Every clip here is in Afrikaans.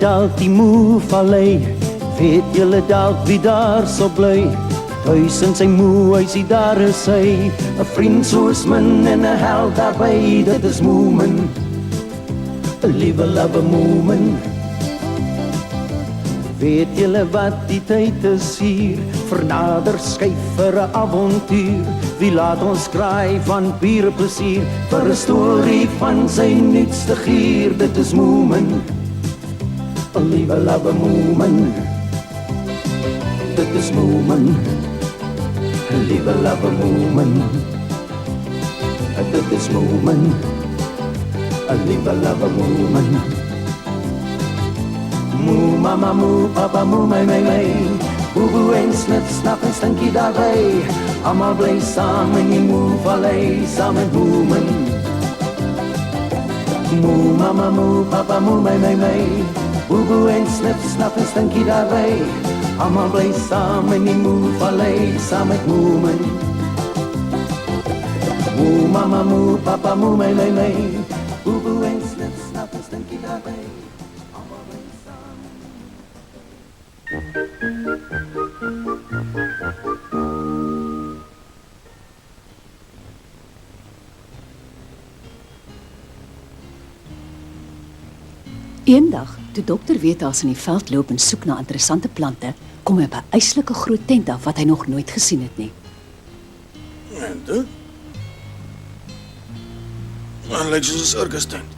dalk die moe vallei, weet julle dalk wie daar so bly? Thuis in sy moe huisie daar is hy, 'n vriend soos min en 'n held daarby, dit is Moomin, 'n liewe love Moomin. Weet julle wat die tyd is hier, vernader skyf vir 'n avontuur, wie laat ons kraai van pure plesier, vir 'n storie van sy nuutste gier, dit is Moomin, 'n liewe love Moomin, dit is Moomin, 'n liewe love Moomin, dit is Moomin, 'n liewe love Moomin. Moo, mama, moo, papa, moo, my, boe, boe en snip, snap en stinkie daarbij, allemaal bly saam in die moe vallei, saam met Moomin. Moo, mama, moo, papa, moo, my, boe, boe en snip, snap en stinkie daarbij, allemaal bly saam in die moe vallei, saam met Moomin. Moo, mama, moo, papa, moo, my, boe, boe en snip, snap en stinkie daarbij. Eendag, toe dokter Wetaels in die veld loop en soek na interessante plante, kom hy op 'n yslike groot tent af wat hy nog nooit gesien het nie. En dit? Het lyk soos 'n sirkustent.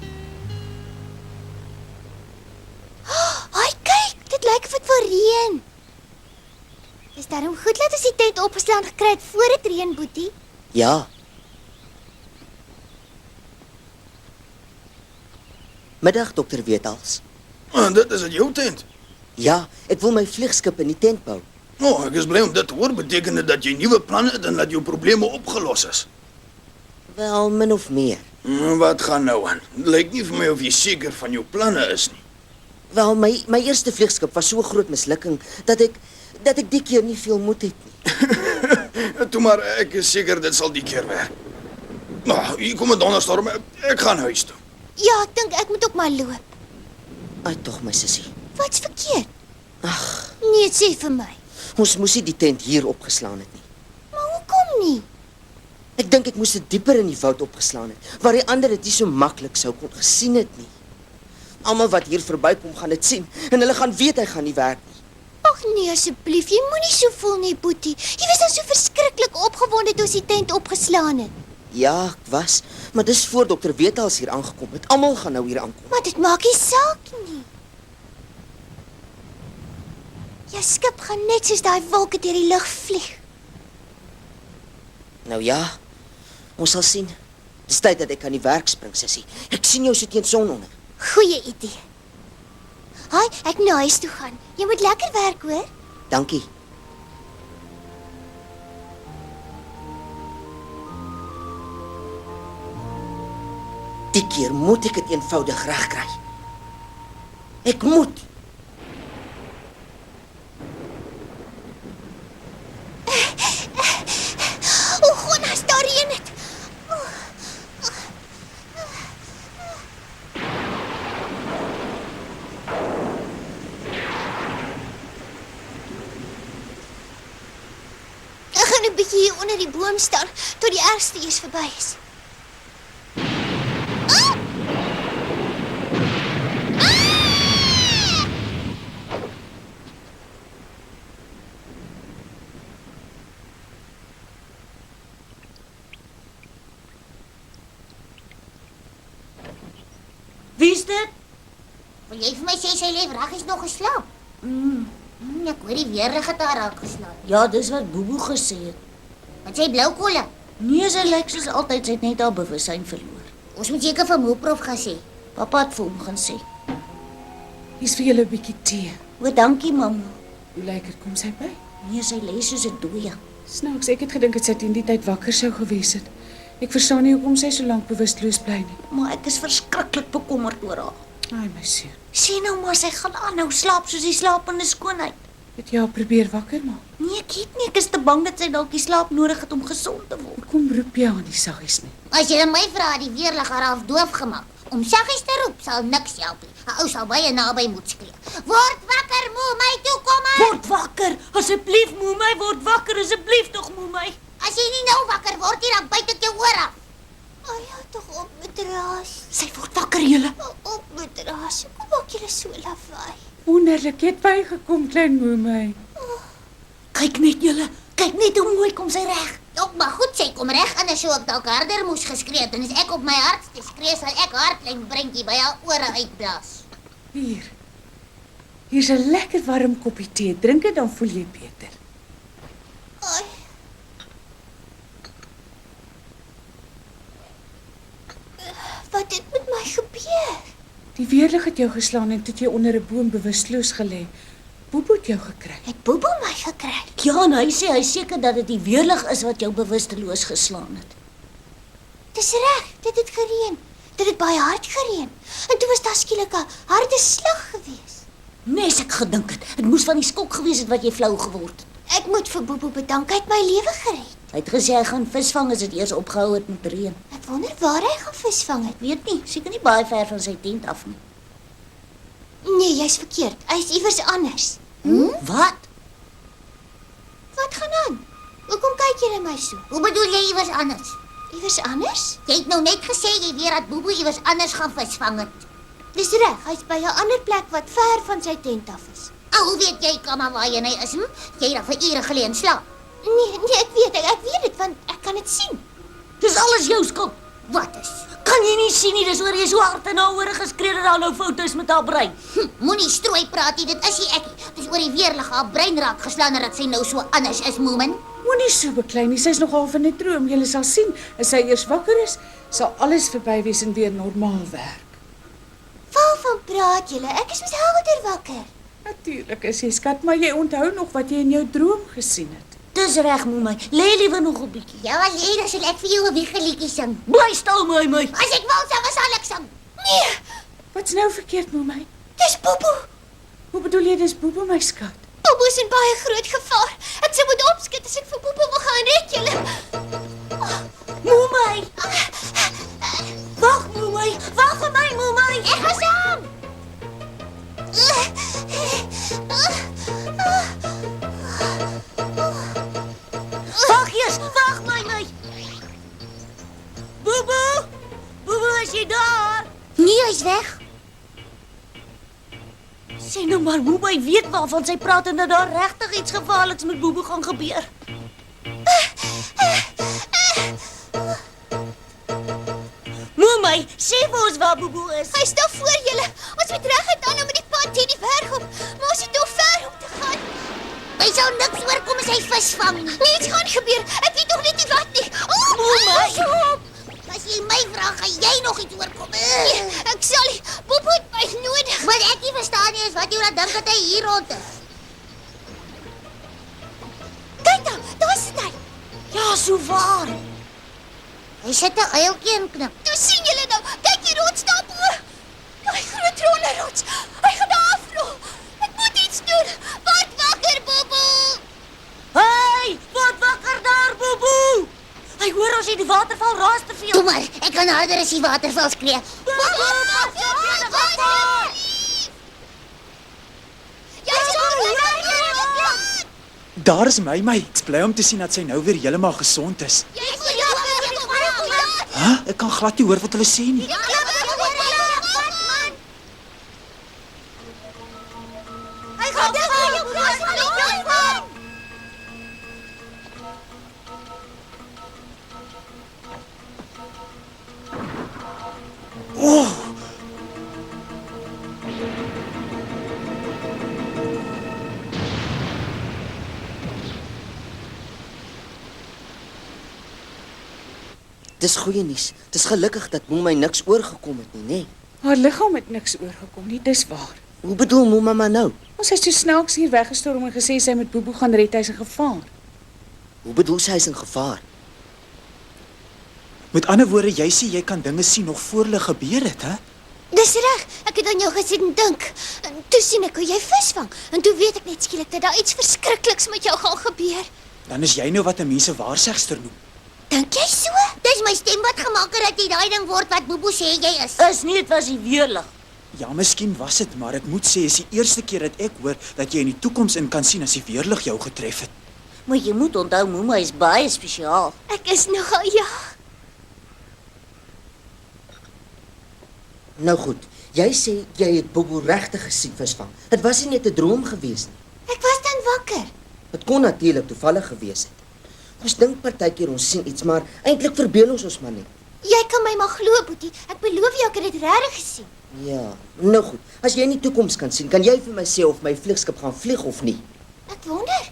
Ai, kyk, dit lyk of dit wil reën. Dis daarom goed dat ons die tent opgeslaan gekry het voor dit reën, Boetie. Ja. Middag, dokter Wetaels. En dit is dit jou tent? Ja, ek wil my vliegskip in die tent bou. Nou, ek is bly om dit te hoor, beteken dit dat jy nuwe planne het en dat jou probleme opgelos is. Wel, min of meer. Wat gaan nou aan? Lyk nie vir my of jy seker van jou planne is nie. Wel, my eerste vliegskip was so 'n groot mislukking dat ek die keer nie veel moed het nie. Toe maar, ek is seker dit sal die keer werk. Nou, hier kom 'n donderstorm, ek gaan huis toe. Ja, ek dink ek moet ook maar loop. Ai tog my sussie. Wat's verkeerd? Ag, Nee, sê vir my. ons moes nie die tent hier opgeslaan het nie. Maar hoekom nie? Ek dink ek moes dit dieper in die woud opgeslaan het, waar die ander dit nie so maklik sou kon gesien het nie. Almal wat hier verbykom gaan dit sien en hulle gaan weet hy gaan nie werk nie. Ag nee, asseblief, jy moenie so voel nie, Boetie. Jy was al so verskriklik opgewonde toe ons die tent opgeslaan het. Ja, ek was, maar dis voor dokter Wetaels hier aangekom het. Almal gaan nou hier aankom. Maar dit maak nie saak nie. Jou skip gaan net soos daai wolke deur die lug vlieg. Nou ja, ons sal sien. Dis tyd dat ek aan die werk spring, sussie. Ek sien jou so teen sononder. Goeie idee. Haai, ek moet na huis toe gaan. Jy moet lekker werk, hoor. Dankie. Die keer moet ek dit eenvoudig regkry. Ek moet. O, gonas, daar reën dit. Ek gaan 'n bietjie hier onder die boom staan tot die ergste eers verby is. Wie is dit? Wil jy vir my sê sy lê regtig nog geslaap? Ek hoor die weerlig het haar raak geslaap. Ja, dis wat Boeboe gesê het. Wat sê blou kolle? Nee, sy lyk soos altyd, sy het net haar bewussyn verloor. Ons moet seker vir Moeprof gaan sê. Pappa het vir hom gaan sê. Hier's vir julle 'n bietjie tee. O, dankie, mamma. Hoe lyk dit? Kom sy by? Nee, sy lê soos 'n dooie. Snaaks, ek het gedink dit sy teen die tyd wakker sou gewees het. Ek verstaan nie hoekom sy so lank bewusteloos bly nie. Maar ek is verskriklik bekommerd oor haar. Ai, my seun. Sien nou maar, sy gaan aanhou slaap soos die slapende skoonheid. Het jy haar probeer wakker maak? Nee, ek het nie, ek is te bang dat sy dalk die slaap nodig het om gesond te word. Kom roep jy aan die saggies nie. As jy my vra, die weerlig haar half doof gemaak. Om saggies te roep sal niks help nie. 'n Ou sal baie naby moet skree. Word wakker, moe my, toe kom maar. Word wakker, asseblief moe my, word wakker, asseblief tog moe my. As jy nie nou wakker word nie, dan byt ek jou oor af. Ai, ja, tog op, matras. Sy word wakker julle. Op, matras. Hoekom maak julle so lawaai? Wonderlik, jy het bygekom, klein moe my. Kyk net julle, kyk net hoe mooi kom sy reg. Ja, maar goed, sy kom reg en as ek dalk harder moes geskree het, en as ek op my hardste skree, sal ek haar klein breintjie by haar ore uitblaas. Hier's 'n lekker warm koppie tee. Drink dit dan voel jy beter. Ai. Wat het met my gebeur? Die weerlig het jou geslaan en toe het jy onder 'n boom bewusteloos gelê. Bobo het jou gekry. Het Bobo my gekry? Ja, en hy sê hy seker dat dit die weerlig is wat jou bewusteloos geslaan het. Dis reg, dit het gereën. Dit het baie hard gereën. En toe was daar skielik 'n harde slag gewees. Nes ek gedink het, dit moes van die skok gewees het wat jy flou geword het. Ek moet vir Bobo bedank, hy het my lewe gered. Hy het gesê hy gaan visvang as dit eers opgehou het met reën. Ek wonder waar hy gaan visvang het. Weet nie, seker nie baie ver van sy tent af nie. Nee, jy's verkeerd. Hy's iewers anders. Wat? Wat gaan aan? Hoekom kyk jy na my so? Hoe bedoel jy iewers anders? Iewers anders? Jy het nou net gesê jy weet dat Bobo iewers anders gaan visvang het. Dis reg, hy's by 'n ander plek wat ver van sy tent af is. Hoe weet jy kamma waarheen hy is? Jy het daar vir ure gelede slaap. Nee, ek weet dit want ek kan dit sien. Dis alles jou skuld. Wat is? Kan jy nie sien nie, dis oor jy so hard en haar hore geskree dat daar nou foute is met haar brein. Moenie strooi praat nie, dit is nie ek nie. Dis oor die weerlig haar brein raak geslaan dat sy nou so anders is, Moomin. Moenie so beklei nie, sy's nog half in 'n droom. Jy sal sien, as sy eers wakker is, sal alles verby wees en weer normaal werk. Waarvan praat julle? Ek is mos helder wakker. Natuurlik is jy skat, maar jy onthou nog wat jy in jou droom gesien het. Dis reg, moe, lê liewe nog 'n bietjie. Ja, maar lê, dan sal ek vir jou 'n wiegeliedjie sing. Bly stil, my. As ek wou sal ek sing. Nee, Wat's nou verkeerd, moe? dis Bobo. Hoe bedoel jy dis Bobo, my skat? Bobo is in baie groot gevaar. Ek sou moet opskiet as ek vir Bobo wil gaan red julle. Moe, wag, moe, wag vir my, moe. Ek gaan saam. Wag eers, wag my. Bobo, is jy daar? Nee, hy's weg. Sê nou maar, moe weet waarvan sy praat en dat daar regtig iets gevaarliks met Bobo gaan gebeur. Moe, sê vir ons waar Bobo is. Hy staan voor julle. Ons moet reguit aan met die pad teen die berg op. Maar ons het nog ver om te gaan. Hy sal niks oorkom as hy visvang nie. Nee, iets gaan gebeur. Ek weet nog net nie wat nie. As jy my vra, gaan jy nog iets oorkom. Nee, ek sal nie. Bobo het my nodig. Wat ek nie verstaan nie is wat jy laat dink dat hy hier rond is. Kyk dan, daar sit hy. Ja, so waar. Hy sit 'n uiltjie in knip. Toe sien julle nou. Kyk die rots daar bo. Daai groot ronde rots. Hy gaan daar afrol. Ek moet iets doen. Word wakker, Bobo. Hey, word wakker daar, Bobo. Hy hoor ons het die waterval raas te veel. Toe maar, ek kan harder as die waterval skree. Daar is my. Ek's bly om te sien dat sy nou weer heeltemal gesond is. Ek kan glad nie hoor wat hulle sê nie. Hy gaan dit vir jou plaas van die man. Dis goeie nuus. Dis gelukkig dat moe my niks oorgekom het nie, nê? Haar liggaam het niks oorgekom nie, dis waar. Hoe bedoel moe mamma nou? Ons het so snaaks hier weggestorm en gesê sy met Bobo gaan red, hy's in gevaar. Hoe bedoel sy is in gevaar? Met ander woorde, jy sê jy kan dinge sien nog voor hulle gebeur het, hè? Dis reg. Ek het aan jou gesit en dink. En toe sien ek hoe jy visvang. En toe weet ek net skielik dat daar iets verskrikliks met jou gaan gebeur. Dan is jy nou wat 'n mense waarsegster noem. Dink jy so? Dis my stem wat gemaak het dat jy daai ding word wat Bobo sê jy is. Is nie, dit was die weerlig. Ja, miskien was dit, maar ek moet sê is die eerste keer dat ek hoor dat jy in die toekoms in kan sien as die weerlig jou getref het. Maar jy moet onthou, Moema is baie spesiaal. Ek is nogal ja. Nou goed, jy sê jy het Bobo regtig gesien visvang. Dit was nie net 'n droom gewees nie. Ek was dan wakker. Dit kon natuurlik toevallig gewees het. Ons dink partykeer ons sien iets, maar eintlik verbeel ons maar net. Jy kan my maar glo, Boetie. Ek beloof jou ek het dit regtig gesien. Ja, nou goed. As jy in die toekoms kan sien, kan jy vir my sê of my vliegskip gaan vlieg of nie? Ek wonder.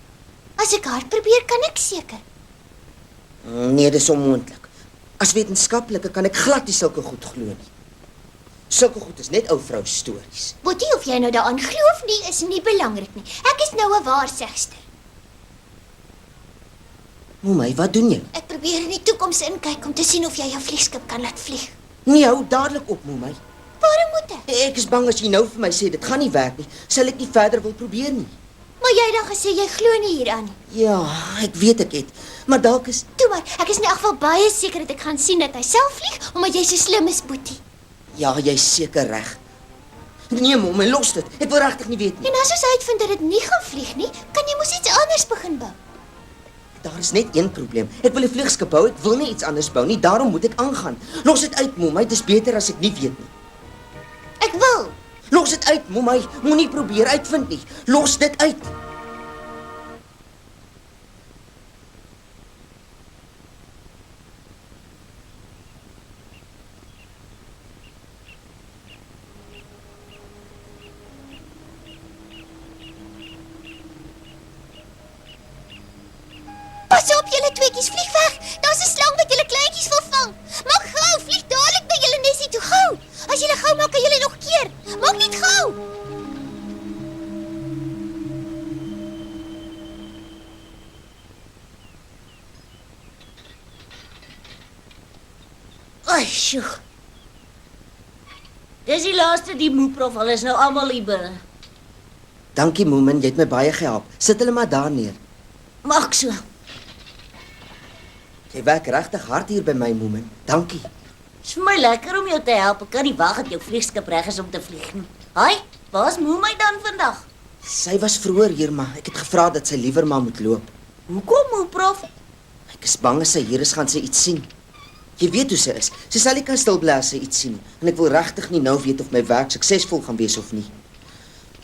As ek hard probeer, kan ek seker. Nee, dis onmoontlik. As wetenskaplike kan ek glad nie sulke goed glo nie. Sulke goed is net ou vrou stories. Boetie, of jy nou daaraan glo of nie, is nie belangrik nie. Ek is nou 'n waarsegster. Moemai, wat doen jy? Ek probeer in die toekoms inkyk om te sien of jy jou vliegskip kan laat vlieg. Nee, hou dadelik op, Moemai. Waarom moet ek? Ek is bang as jy nou vir my sê dit gaan nie werk nie, sal ek nie verder wil probeer nie. Maar jy het dan gesê jy glo nie hieraan nie. Ja, ek weet ek het, maar dalk is Toe maar, ek is in elk geval baie seker dat ek gaan sien dat hy self vlieg omdat jy so slim is, Boetie. ja, jy's seker reg. Nee, Moemai, los dit. Ek wil regtig nie weet nie. En as ons uitvind dat dit nie gaan vlieg nie, kan jy mos iets anders begin bou. Daar is net een probleem. Ek wil 'n vliegskip bou, ek wil nie iets anders bou nie, daarom moet ek aangaan. Los dit uit, Moemai, dit is beter as ek nie weet nie. Ek wil. Los dit uit, Moemai, moenie probeer uitvind nie. Los dit uit. Pas op, julle tweetjies, vlieg weg. Daar's 'n slang wat julle kleintjies wil vang. Maak gou, vlieg dadelik by julle nesie toe, gou. As julle gou maak, kan julle nog keer. Maak net gou. Ai, sjoe. Dis die laaste die moeprof, hulle is nou almal hier binne. Dankie, Moemin, jy het my baie gehelp. Sit hulle maar daar neer. Maak so. Jy werk regtig hard hier by my, Moemin. Dankie. Dis vir my lekker om jou te help. Ek kan nie wag dat jou vliegskip reg is om te vlieg nie. Haai, waar's Moemai dan vandag? Sy was vroeër hier, maar ek het gevra dat sy liewer maar moet loop. Hoekom, moeprof? Ek is bang as sy hier is, gaan sy iets sien. Jy weet hoe sy is. Sy sal nie kan stil bly as sy iets sien nie. En ek wil regtig nie nou weet of my werk suksesvol gaan wees of nie.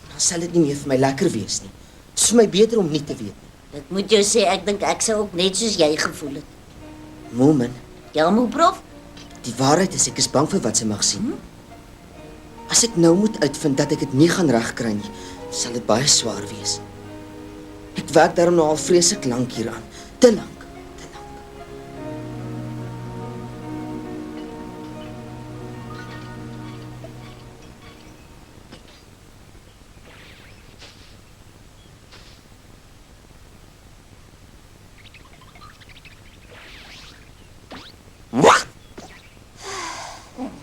Dan sal dit nie meer vir my lekker wees nie. Dit is vir my beter om nie te weet nie. Ek moet jou sê, ek dink ek sou ook net soos jy gevoel het. Moemin, Ja, moeprof? die waarheid is ek is bang vir wat sy mag sien. As ek nou moet uitvind dat ek dit nie gaan regkry nie, sal dit baie swaar wees. Ek werk daarom nou al vreeslik lank hieraan. Te lank.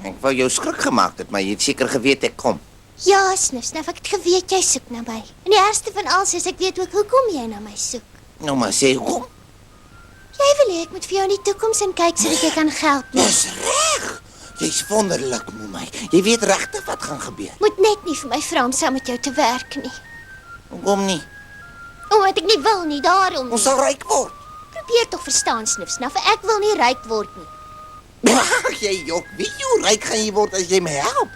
Ek wou jou skrik gemaak het, maar jy het seker geweet ek kom. Ja, Snif, ek het geweet jy soek na my. En die ergste van alles is ek weet ook hoekom jy na my soek. Nou maar sê hoekom? Jy wil hê ek moet vir jou in die toekoms in kyk sodat jy kan help. Dis reg. Jy's wonderlik, Moemai. Jy weet regtig wat gaan gebeur. Moet net nie vir my vra om saam met jou te werk nie. Hoekom nie? Omdat ek nie wil nie, daarom nie. Ons sal ryk word. Probeer tog verstaan, Snif, ek wil nie ryk word nie. Jy jok, wie hoe ryk gaan jy word as jy my help?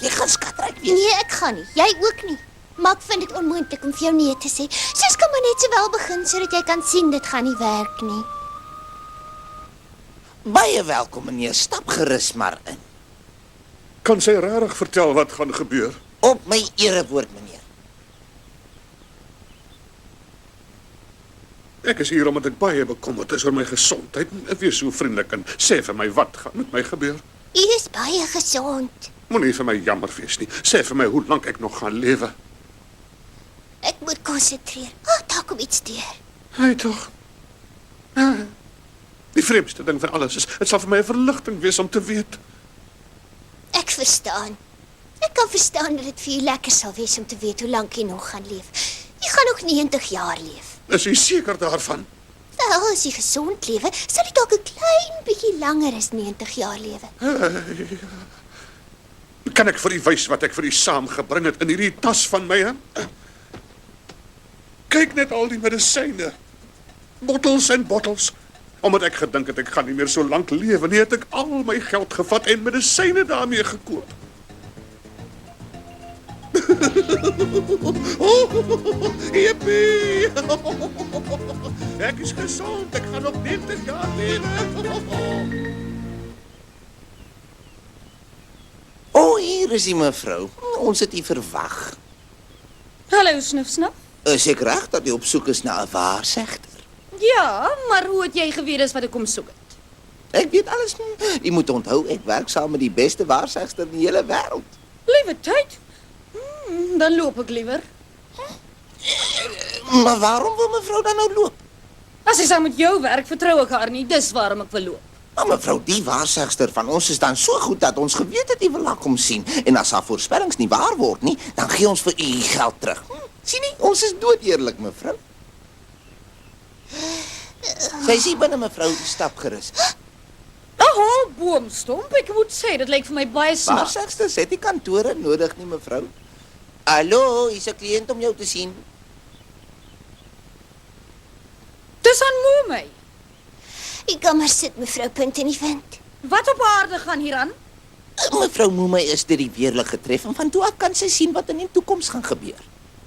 Jy gaan skatryk wees. Nee, ek gaan nie. Jy ook nie. Maar ek vind dit onmoontlik om vir jou nee te sê. Soos kan maar net sowel begin sodat jy kan sien dit gaan nie werk nie. Baie welkom, meneer. Stap gerus maar in. Kan sy regtig vertel wat gaan gebeur? Op my erewoord, meneer. Ek is hier omdat ek baie bekommerd is oor my gesondheid. Wees so vriendelik en sê vir my wat gaan met my gebeur. U is baie gesond. Moenie vir my jammer wees nie. Sê vir my hoe lank ek nog gaan lewe. Ek moet konsentreer. Daar kom iets deur. Hy tog. Die vreemdste ding van alles is, dit sal vir my 'n verligting wees om te weet. Ek verstaan. Ek kan verstaan dat dit vir jou lekker sal wees om te weet hoe lank jy nog gaan leef. Jy gaan nog 90 jaar leef. Is jy seker daarvan? Wel, as jy gesond lewe, sal jy dalk 'n klein bietjie langer as 90 jaar lewe. Kan ek vir u wys wat ek vir u saamgebring het in hierdie tas van my, hè? Kyk net al die medisyne. Bottels en bottels. Omdat ek gedink het ek gaan nie meer so lank lewe nie, het ek al my geld gevat en medisyne daarmee gekoop. Jippie! Ek is gezond, ek gaan nog 90 jaar lewe. O, hier is die mevrou. Ons het u verwag. Hallo, Snuf Snap. Is ek reg dat u op soek is na 'n waarsegter? Ja, maar hoe het jy geweet dis wat ek kom soek het? Ek weet alles nie. U moet onthou, ek werk saam met die beste waarsegster in die hele wêreld. Liewe tyd. Dan loop ek liewer. Maar waarom wil mevrou dan nou loop? As sy saam met jou werk, vertrou ek haar nie. Dis waarom ek wil loop. Maar mevrou, die waarsegster van ons is dan so goed dat ons geweet het u wil haar kom sien. En as haar voorspellings nie waar word nie, dan gee ons vir u geld terug. Sien nie, ons is doodeerlik, mevrou. Sy is hier binne, mevrou, stap gerus. 'n Hol boomstomp, ek moet sê, dit lyk vir my baie snaaks. Waarsegsters het die kantore nodig nie, mevrou. Hallo, hier's 'n kliënt om jou te sien. Dis aan my. Ek kan maar sit, mevrou Punt in die wind. Wat op aarde gaan hier aan? Mevrou Moemey is deur die weerlig getref en van toe af kan sy sien wat in die toekoms gaan gebeur.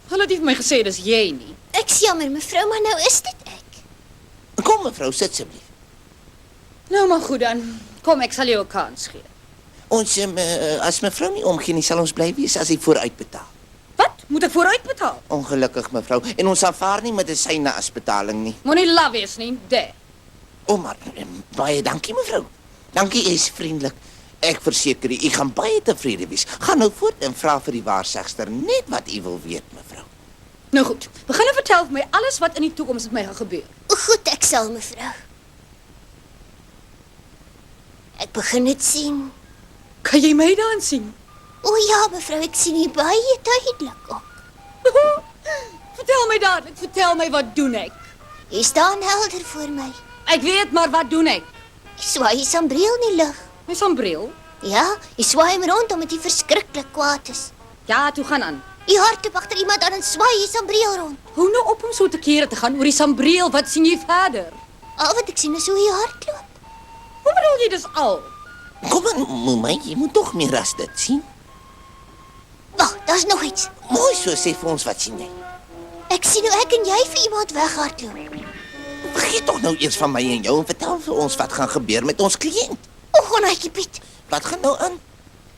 Hulle het nie vir my gesê dis jy nie. Ek's jammer, mevrou, maar nou is dit ek. Kom mevrou, sit asseblief. Nou maar goed dan. Kom, ek sal jou 'n kans gee. Ons as mevrou nie omgee nie, sal ons bly wees as hy vooruit betaal. Wat? Moet ek vooruit betaal? Ongelukkig mevrou, en ons aanvaar nie medisyne as betaling nie. Moenie laf wees nie, daar. O, maar baie dankie mevrou. Dankie, u is vriendelik. Ek verseker u, u gaan baie tevrede wees. Gaan nou voort en vra vir die waarsegster net wat u wil weet, mevrou. Nou goed, begin nou vertel vir my alles wat in die toekoms met my gaan gebeur. Goed, ek sal, mevrou. Ek begin dit sien. Kan jy my dan sien? O ja, mevrou, ek sien u baie duidelik ook. Vertel my dadelik, vertel my wat doen ek? Jy staan helder voor my. Ek weet maar wat doen ek? Jy swaai die sambreel in die lug. My sambreel? Ja, jy swaai hom rond omdat hy verskriklik kwaad is. Ja, toe gaan aan. Jy hardloop agter iemand aan en swaai die sambreel rond. Hou nou op om so te kere te gaan oor die sambreel. Wat sien jy verder? Al wat ek sien is hoe jy hardloop. Hoe bedoel jy dis al? Kom aan, Moemey, jy moet tog meer as dit sien. Wag, daar's nog iets. Mooi so, sê vir ons wat sien jy. Ek sien hoe ek en jy vir iemand weghardloop. Vergeet tog nou eers van my en jou en vertel vir ons wat gaan gebeur met ons kliënt. O, Gonnaatjie Piet. Wat gaan nou aan?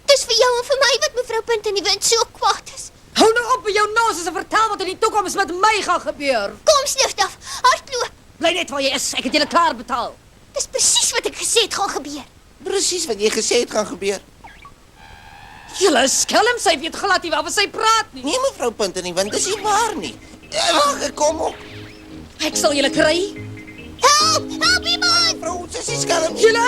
Dis vir jou en vir my wat mevrou Punt in die wind so kwaad is. Hou nou op met jou nonsens en vertel wat in die toekoms met my gaan gebeur. Kom, Snufdaf, hardloop. Bly net waar jy is, ek het julle klaar betaal. Dis presies wat ek gesê het gaan gebeur. Presies wat jy gesê het gaan gebeur. Julle is skelm, sy weet glad nie waaroor sy praat nie. Nee, mevrou Punt in die wind, dis nie waar nie. Wag, kom op. Ek sal julle kry. Help, help iemand. Mevrou, sy is skelm. Julle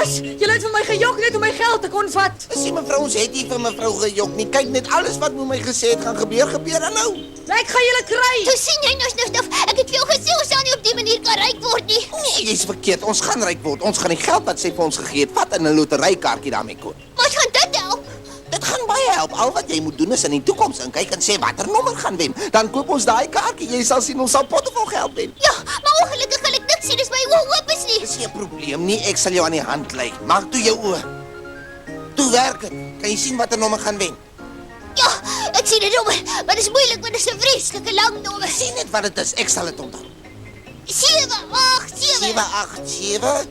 het vir my gejok net om my geld te kon vat. Sien mevrou, ons het nie vir mevrou gejok nie. Kyk net alles wat my gesê het gaan gebeur en nou. Ek gaan julle kry. Toe sien jy nou, Snufdaf, ek het vir jou gesê ons sal nie op die manier kan ryk word nie. Nee, jy's verkeerd. Ons gaan ryk word. Ons gaan die geld wat sy vir ons gegee het, vat in 'n loterykaartjie daarmee koop. Wat gaan dit help? Dit gaan baie help. Al wat jy moet doen is in die toekoms inkyk en sê watter nommer gaan wen. Dan koop ons daai kaartjie. Jy sal sien ons sal pottevol geld wen. Ja, maar ongelukkig kan ek niks sien, dis my oë oop is nie. Dis nie 'n probleem nie. Ek sal jou aan die hand lei. Maak toe jou oë. Toe werk dit. Kan jy sien watter nommer gaan wen? Ja, ek sien die nommer, maar dit is moeilik want dit is 'n vreeslike lang nommer. Sien net wat dit is. Ek sal dit onthou. 787 787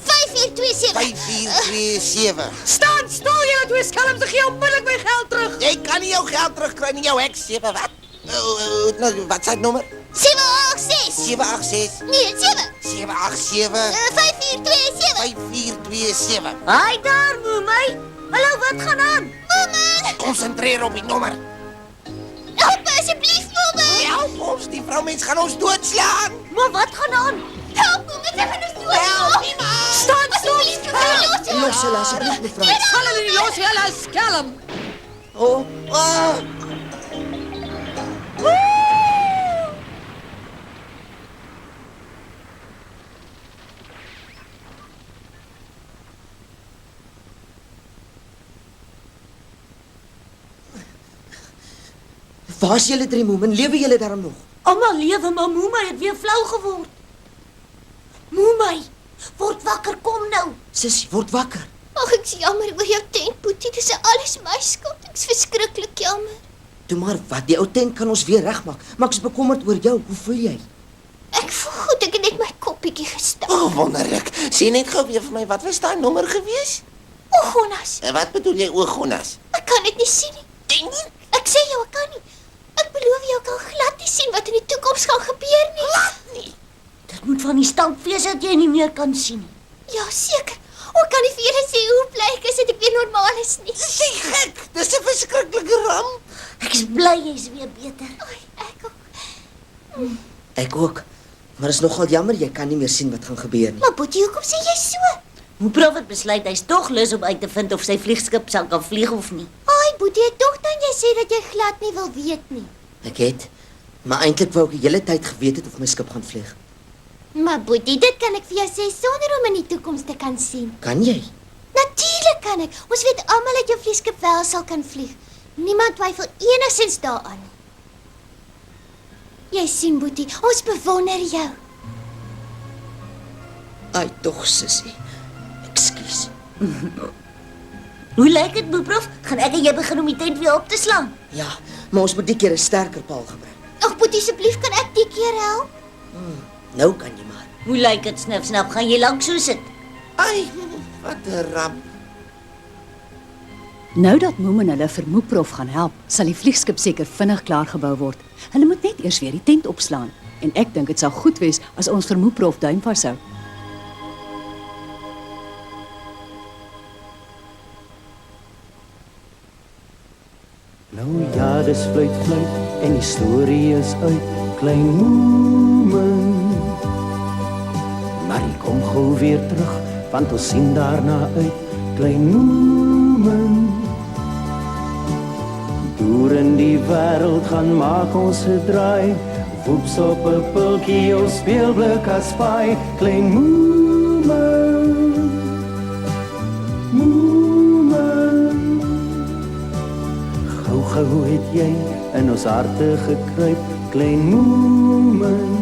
5427 5427. Staan stil julle twee skelms, ek gee onmiddellik my geld terug. Jy kan nie jou geld terugkry nie, jou hek 7 wat? Nou, wat s'n nommer? 786 786 Nee, 7 787 5427 5427. Haai daar, Moemey. Hallo, wat gaan aan? Mama, Konsentreer op die nommer. help asseblief, mama. Help ons, die vroumens gaan ons doodslaan. Maar wat gaan aan? Help, mama, sy gaan ons dood. Help, iemand. Staan stil. Los hulle asseblief, mevrou. Ek sal hulle nie los, julle is skelm. Waar is julle 3 Moeman? Lewe julle daarom nog? Almal lewe, maar Moemai het weer flou geword. Moemai, word wakker, kom nou. Sissie, word wakker. Ag, ek's jammer oor jou tent, Boetie. Dis alles my skuld. Ek's verskriklik jammer. Toe maar wat, die ou tent kan ons weer regmaak. Maar ek's bekommerd oor jou. Hoe voel jy? Ek voel goed, ek het net my kop bietjie gestamp. Wonderlik. Sê net gou weer vir my, wat was daai nommer gewees? Ogonas. Wat bedoel jy Ogonas? Ek kan dit nie sien nie. Ek sê jou, ek kan nie. Ek beloof jou, ek kan glad nie sien wat in die toekoms gaan gebeur nie. Glad nie. Dit moet van die stank wees dat jy nie meer kan sien nie. Ja, seker. Ek kan nie vir julle sê hoe bly ek is dat ek weer normaal is nie. Dis gek. Dis 'n verskriklike ramp. Ek is bly jy's weer beter. Ai, ek ook. Ek ook. Maar is nogal jammer jy kan nie meer sien wat gaan gebeur nie. Maar Boetie, hoekom sê jy so? Moeprof het besluit hy's tog lus om uit te vind of sy vliegskip sal kan vlieg of nie. Ai, Boetie, het tog dan jy sê dat jy glad nie wil weet nie. Ek het. Maar eintlik wou ek die hele tyd geweet het of my skip gaan vlieg. Maar Boetie, dit kan ek vir jou sê sonder om in die toekoms te kan sien. Kan jy? Natuurlik kan ek. Ons weet almal dat jou vliegskip wel sal kan vlieg. Niemand twyfel enigsins daaraan nie. Jy sien, Boetie, ons bewonder jou. Ai, tog Sissie. Ekskuus. Hoe lyk dit, Moeprof? Gaan ek en jy begin om die tent weer op te slaan? Ja, maar ons moet die keer 'n sterker paal gebruik. Ag, Boetie, asseblief kan ek die keer help? Nou kan jy maar. Hoe lyk dit, Snap? Gaan jy lank so sit? Ai, wat 'n ramp. Nou dat Moeman hulle vir Moeprof gaan help, sal die vliegskip seker vinnig klaar gebou word. Hulle moet net eers weer die tent opslaan. En ek dink dit sal goed wees as ons vir Moeprof duim vashou. Nou ja, dis fluit en die storie is uit, klein Moeman. Maar hy kom gou weer terug, want ons sien daarna uit, klein Moeman. Deur in die wêreld gaan maak ons 'n draai, woeps op 'n pultjie ons speelblik as paai, klein Moeman. Moeman. Gou het jy in ons harte gekruip, klein Moeman.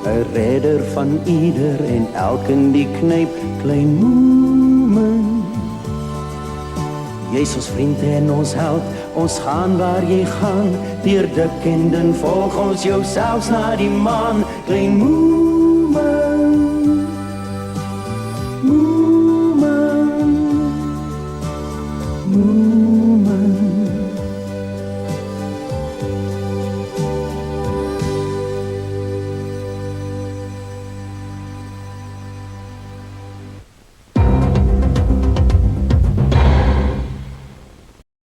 'n redder van ieder en elkeen die knyp, klein Moeman. Jy's ons vriend en ons held, ons gaan waar jy gaan, deur dik en dun volg ons jou selfs na die maan, klein Moeman.